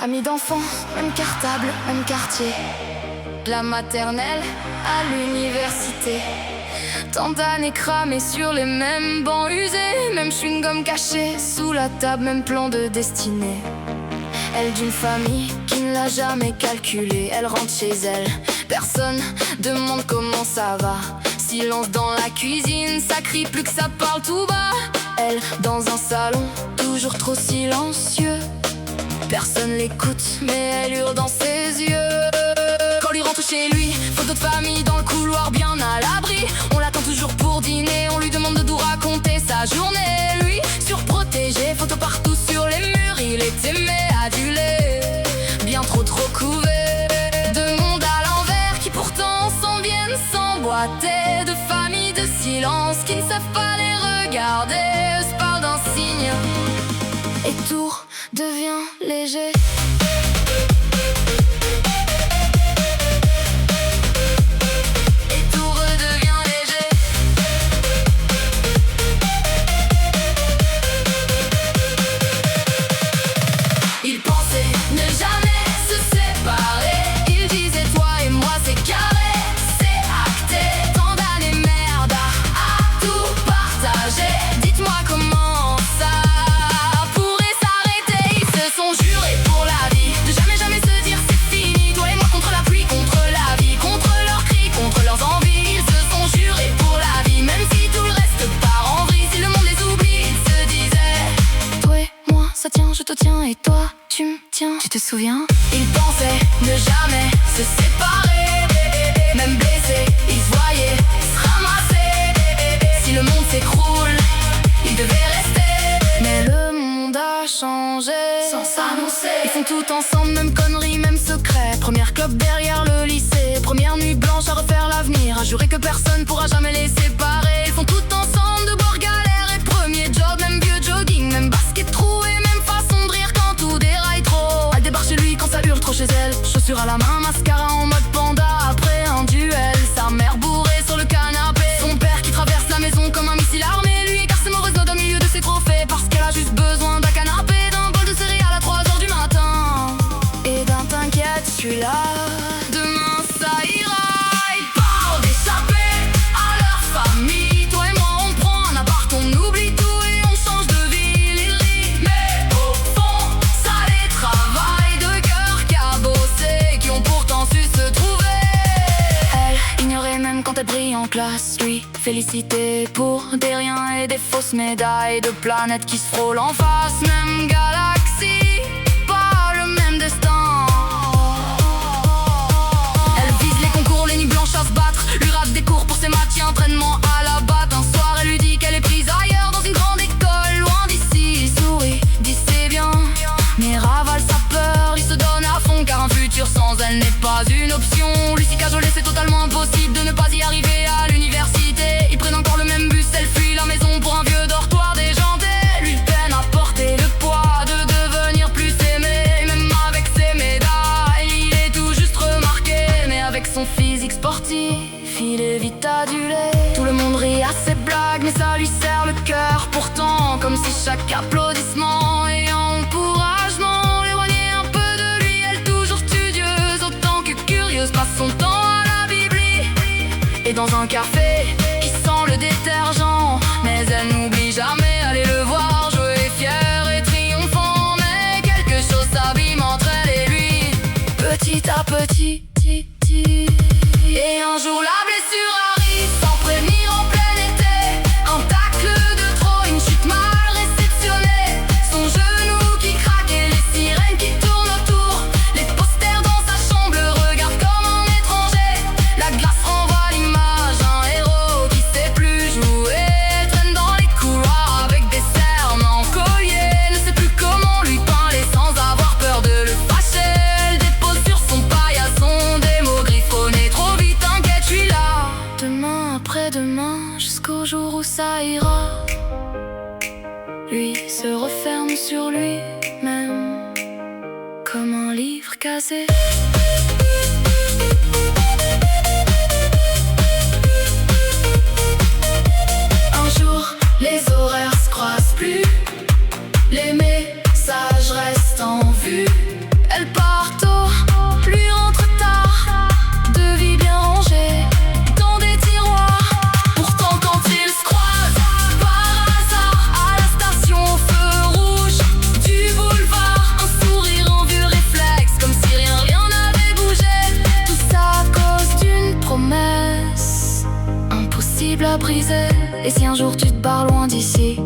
Amis d'enfants, même cartable, même quartier. De la maternelle à l'université. Tant d'années cramées sur les mêmes bancs usés. Même chewing-gum caché sous la table, même plan de destinée. Elle d'une famille qui ne l'a jamais calculé. Elle rentre chez elle, personne demande comment ça va. Silence dans la cuisine, ça crie plus que ça parle tout bas. Elle dans un salon, toujours trop silencieux. Personne l'écoute, mais elle hurle dans ses yeux. Quand lui rentre chez lui, photo de famille dans le couloir bien à l'abri. On l'attend toujours pour dîner, on lui demande de nous raconter sa journée. Lui, surprotégé, photo partout sur les murs. Il est aimé, adulé, bien trop couvé. De monde à l'envers qui pourtant s'en viennent s'emboîter. De familles de silence qui ne savent pas les regarder. Se parle d'un signe et tout devient léger. Et tout redevient léger. Il pensait ne jamais se séparer. Il disait toi et moi c'est carré, c'est acté. Tant d'années merde à tout partager. Dites-moi comment ça pourrait s'arrêter. Ils se sont jurés pour la vie de jamais jamais se dire c'est fini. Toi et moi contre la pluie, contre la vie, contre leurs cris, contre leurs envies. Ils se sont jurés pour la vie, même si tout le reste part en vrille. Si le monde les oublie, ils se disaient toi et moi ça tient, je te tiens et toi tu me tiens, tu te souviens? Ils pensaient ne jamais se séparer. Même blessés, ils se voyaient se ramasser. Si le monde s'écroule, ils devaient rester. Mais le monde a changé sans s'annoncer. Ils font tout ensemble, même conneries, même secret. Première club derrière le lycée. Première nuit blanche à refaire l'avenir. À jurer que personne pourra jamais les séparer. Ils font tout ensemble, de bord galère et premier job. Même vieux jogging, même basket troué. Même façon de rire quand tout déraille trop. Elle débarque chez lui quand ça hurle trop chez elle. Chaussures à la main, mascara en mode panda. Après un duel, sa mère bourrée sur le canapé. Son père qui traverse la maison comme un missile armé. Lui écarte ses mauvaises notes au milieu de ses trophées. Parce qu'elle a juste besoin d'un canapé, d'un bol de céréales à 3h du matin. Et d'un t'inquiète, je suis là. Demain ça ira. Ils parlent d'échapper à leur famille. Toi et moi on prend un appart, on oublie tout et on change de ville. Ils rient, mais au fond ça les travaille. De cœur cabossés qui ont pourtant su se trouver. Elle ignorait même quand elle brille en classe. Lui félicité pour des riens et des fausses médailles. De planètes qui se frôlent en face, même galaxie, pas le même destin. Elle vise les concours, les nuits blanches à se battre. Lui rate des cours pour ses maths, entraînement à la batte. Un soir elle lui dit qu'elle est prise ailleurs dans une grande école loin d'ici. Il sourit, dit c'est bien, mais ravale sa peur. Il se donne à fond car un futur sans elle n'est pas une option. Lui s'y cajoler c'est totalement impossible de ne pas y arriver à l'université. Ils prennent encore le même bus, elle fuit la maison pour un vieux dortoir déjanté. Lui peine à porter le poids de devenir plus aimé. Même avec ses médailles, il est tout juste remarqué. Mais avec son physique sportif, il est vite adulé. Tout le monde rit à ses blagues, mais ça lui serre le cœur. Pourtant, comme si chaque applaudissement et encouragement l'éloignait un peu de lui. Elle toujours studieuse, autant que curieuse, passe son temps à la bibli et dans un café qui sent le détergent. Mais elle n'oublie jamais aller le voir jouer fier et triomphant. Mais quelque chose s'abîme entre elle et lui, petit à petit. Et un jour la blessure arrive sans prévenir en plein été. Un tacle de trop, une chute mal réceptionnée. Son genou qui craque et les sirènes qui tournent autour. Les posters dans sa chambre le regardent comme un étranger. La glace renvoie l'image d'un héros qui sait plus jouer. Elle traîne dans les couloirs avec des cernes en collier. Ne sait plus comment lui parler sans avoir peur de le fâcher. Elle dépose sur son paillasson des mots griffonnés trop vite. T'inquiète, je suis là. Demain après-demain, jusqu'au jour où ça ira. Lui se referme sur lui-même comme un livre cassé. Un jour, les horaires se croisent plus. Les messages restent en vue. Elle part tôt, lui rentre tard. Deux vies bien rangées dans des tiroirs. Pourtant quand ils se croisent par hasard à la station au feu rouge du boulevard, un sourire en vieux réflexe, comme si rien n'avait bougé. Tout ça à cause d'une promesse impossible à briser. Et si un jour tu te barres loin d'ici,